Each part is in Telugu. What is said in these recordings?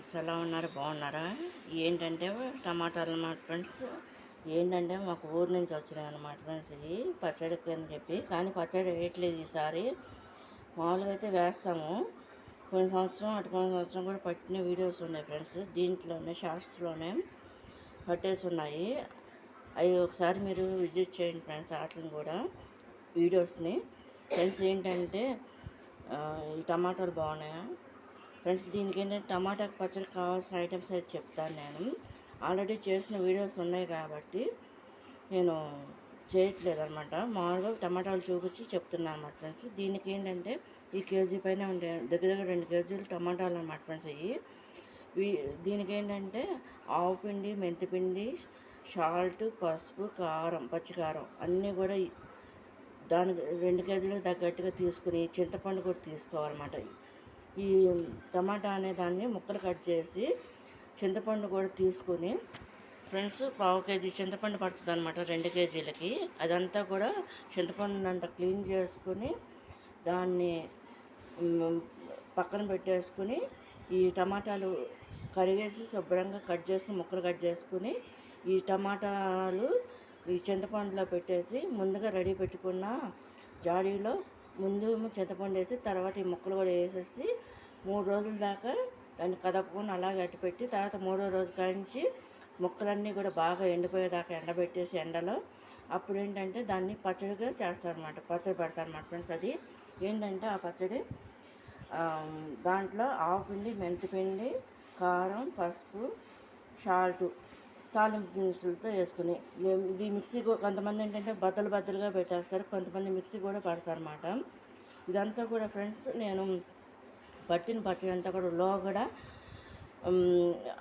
ఫ్రెండ్స్, ఎలా ఉన్నారు? బాగున్నారా? ఏంటంటే టమాటాలు అన్నమాట ఫ్రెండ్స్. ఏంటంటే మాకు ఊరు నుంచి వచ్చినాయి అన్నమాట ఫ్రెండ్స్. ఇది పచ్చడికి అని చెప్పి, కానీ పచ్చడి వేయట్లేదు ఈసారి. మామూలుగా అయితే వేస్తాము. కొన్ని సంవత్సరం కొన్ని సంవత్సరం కూడా పట్టిన వీడియోస్ ఉన్నాయి ఫ్రెండ్స్. దీంట్లోనే షార్ట్స్లోనే పట్టేసి ఉన్నాయి. అవి ఒకసారి మీరు విజిట్ చేయండి ఫ్రెండ్స్, వాటిని కూడా వీడియోస్ని. ఫ్రెండ్స్ ఏంటంటే ఈ టమాటాలు బాగున్నాయా ఫ్రెండ్స్? దీనికి ఏంటంటే టమాటా పచ్చడి కావాల్సిన ఐటమ్స్ అయితే చెప్తాను. నేను ఆల్రెడీ చేసిన వీడియోస్ ఉన్నాయి కాబట్టి నేను చేయట్లేదు అనమాట. మామూలుగా టమాటాలు చూపించి చెప్తున్నాను అనమాట ఫ్రెండ్స్. దీనికి ఏంటంటే ఈ కేజీ పైన ఉండే దగ్గర 2 కేజీలు టమాటాలు అనమాట ఫ్రెండ్స్. దీనికి ఏంటంటే ఆవు పిండి, మెంతిపిండి, సాల్ట్, పసుపు, కారం, పచ్చికారం అన్నీ కూడా దానికి 2 కేజీలకు తగ్గట్టుగా తీసుకుని చింతపండు కూడా తీసుకోవాలన్నమాట. ఈ టమాటా అనే దాన్ని ముక్కలు కట్ చేసి చింతపండు కూడా తీసుకొని ఫ్రెండ్స్, 1/2 కేజీ చింతపండు పడుతుంది అనమాట 2 కేజీలకి. అదంతా కూడా చింతపండు అంతా క్లీన్ చేసుకుని దాన్ని పక్కన పెట్టేసుకుని ఈ టమాటాలు కడిగేసి శుభ్రంగా కట్ చేసుకుని ముక్కలు కట్ చేసుకుని ఈ టమాటాలు ఈ చింతపండులో పెట్టేసి ముందుగా రెడీ పెట్టుకున్న జాడీలో ముందు చింతపండు వేసి తర్వాత ఈ ముక్కలు కూడా వేసేసి 3 రోజుల దాకా దాన్ని కదపకుండా అలాగే అట్టుపెట్టి తర్వాత 3వ రోజు కాంచి ముక్కలన్నీ కూడా బాగా ఎండిపోయేదాకా ఎండబెట్టేసి ఎండలో అప్పుడు ఏంటంటే దాన్ని పచ్చడిగా చేస్తారనమాట. పచ్చడి పెడతారనమాట ఫ్రెండ్స్. అది ఏంటంటే ఆ పచ్చడి దాంట్లో ఆవుపిండి, మెంతిపిండి, కారం, పసుపు, సాల్టు, తాలింపు దినుసులతో వేసుకుని ఇది మిక్సీ. కొంతమంది ఏంటంటే బద్దలుగా పెట్టేస్తారు, కొంతమంది మిక్సీ కూడా పడతారన్నమాట. ఇదంతా కూడా ఫ్రెండ్స్ నేను పట్టిన పచ్చడి అంతా కూడా లోగడ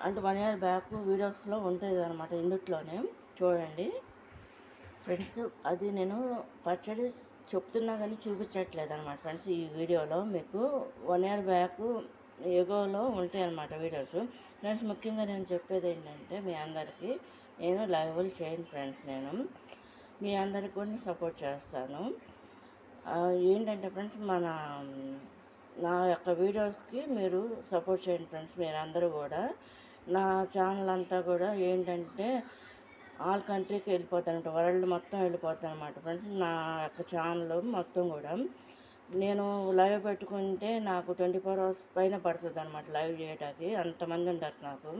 అంటే 1 year బ్యాక్ వీడియోస్లో ఉంటుంది అనమాట. ఇందుట్లోనే చూడండి ఫ్రెండ్స్. అది నేను పచ్చడి చెప్తున్నా కానీ చూపించట్లేదు అనమాట ఫ్రెండ్స్. ఈ వీడియోలో మీకు 1 year బ్యాక్ ఎగోలో ఉంటాయి అన్నమాట వీడియోస్ ఫ్రెండ్స్. ముఖ్యంగా నేను చెప్పేది ఏంటంటే మీ అందరికీ నేను లైవ్లు చేయను ఫ్రెండ్స్. నేను మీ అందరికీ కూడా సపోర్ట్ చేస్తాను. ఏంటంటే ఫ్రెండ్స్ నా యొక్క వీడియోస్కి మీరు సపోర్ట్ చేయండి ఫ్రెండ్స్. మీరు అందరూ కూడా నా ఛానల్ అంతా కూడా ఏంటంటే ఆల్ కంట్రీకి వెళ్ళిపోతాను, వరల్డ్ మొత్తం వెళ్ళిపోతాను అనమాట ఫ్రెండ్స్. నా యొక్క ఛానల్ మొత్తం కూడా నేను లైవ్ పెట్టుకుంటే నాకు 24 hours పైన పడుతుంది అనమాట లైవ్ చేయటానికి. అంతమంది ఉంటారు నాకు.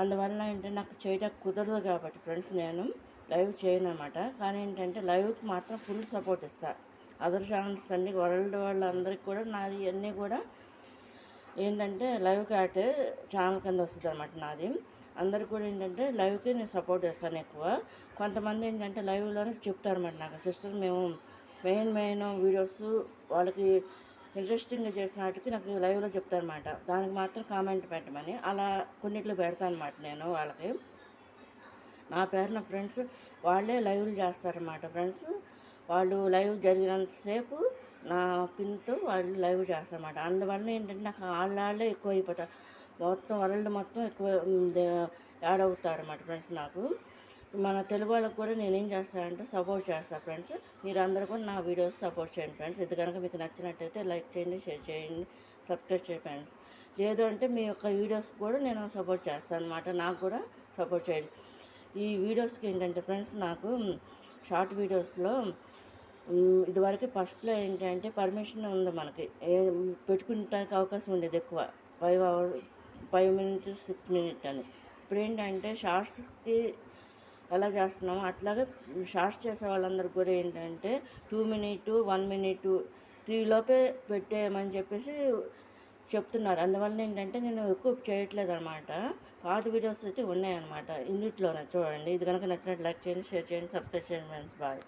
అందువల్ల ఏంటంటే నాకు చేయటానికి కుదరదు కాబట్టి ఫ్రెండ్స్ నేను లైవ్ చేయను అనమాట. కానీ ఏంటంటే లైవ్కి మాత్రం ఫుల్ సపోర్ట్ ఇస్తాను. అదర్ ఛానల్స్ అన్నీ వరల్డ్ వాళ్ళందరికీ కూడా నాది అన్నీ కూడా ఏంటంటే లైవ్ క్యాట్ ఛానల్ కింద వస్తుంది అనమాట నాది. అందరికి కూడా ఏంటంటే లైవ్కి నేను సపోర్ట్ ఇస్తాను ఎక్కువ. కొంతమంది ఏంటంటే లైవ్లోనే చెప్తారన్నమాట నాకు, సిస్టర్ మేము మెయిన్ వీడియోస్ వాళ్ళకి ఇంట్రెస్టింగ్గా చేసిన వాటికి నాకు లైవ్లో చెప్తారన్నమాట. దానికి మాత్రం కామెంట్ పెట్టమని అలా కొన్నిట్లో పెడతాను అనమాట నేను వాళ్ళకి. నా పేరున ఫ్రెండ్స్ వాళ్ళే లైవ్లు చేస్తారన్నమాట ఫ్రెండ్స్. వాళ్ళు లైవ్ జరిగినంతసేపు నా పిన్తో వాళ్ళు లైవ్ చేస్తారన్నమాట. అందువల్ల ఏంటంటే నాకు వాళ్ళే ఎక్కువ అయిపోతారు. మొత్తం వరల్డ్ మొత్తం ఎక్కువ యాడ్ అవుతారు అన్నమాట ఫ్రెండ్స్. నాకు మన తెలుగు వాళ్ళకి కూడా నేనేం చేస్తానంటే సపోర్ట్ చేస్తాను ఫ్రెండ్స్. మీరు అందరూ కూడా నా వీడియోస్ సపోర్ట్ చేయండి ఫ్రెండ్స్. ఇది కనుక మీకు నచ్చినట్టయితే లైక్ చేయండి, షేర్ చేయండి, సబ్స్క్రైబ్ చేయండి ఫ్రెండ్స్. లేదు అంటే మీ యొక్క వీడియోస్ కూడా నేను సపోర్ట్ చేస్తాను అనమాట. నాకు కూడా సపోర్ట్ చేయండి. ఈ వీడియోస్కి ఏంటంటే ఫ్రెండ్స్ నాకు షార్ట్ వీడియోస్లో ఇదివరకు ఫస్ట్లో ఏంటంటే పర్మిషన్ ఉంది మనకి, పెట్టుకుంటానికి అవకాశం ఉండేది ఎక్కువ 5 minutes 6 minutes అని. ఇప్పుడు ఏంటంటే షార్ట్స్కి ఎలా చేస్తున్నామో అట్లాగే షార్ట్స్ చేసే వాళ్ళందరికీ కూడా ఏంటంటే 2 minutes 1 minute 3 లోపే పెట్టేయమని చెప్పేసి చెప్తున్నారు. అందువల్ల ఏంటంటే నేను ఎక్కువ చేయట్లేదు అనమాట. పాత వీడియోస్ అయితే ఉన్నాయన్నమాట ఇందుట్లోనే చూడండి. ఇది కనుక నచ్చినట్టు లైక్ చేయండి, షేర్ చేయండి, సబ్స్క్రైబ్ చేయండి ఫ్రెండ్స్. బాయ్.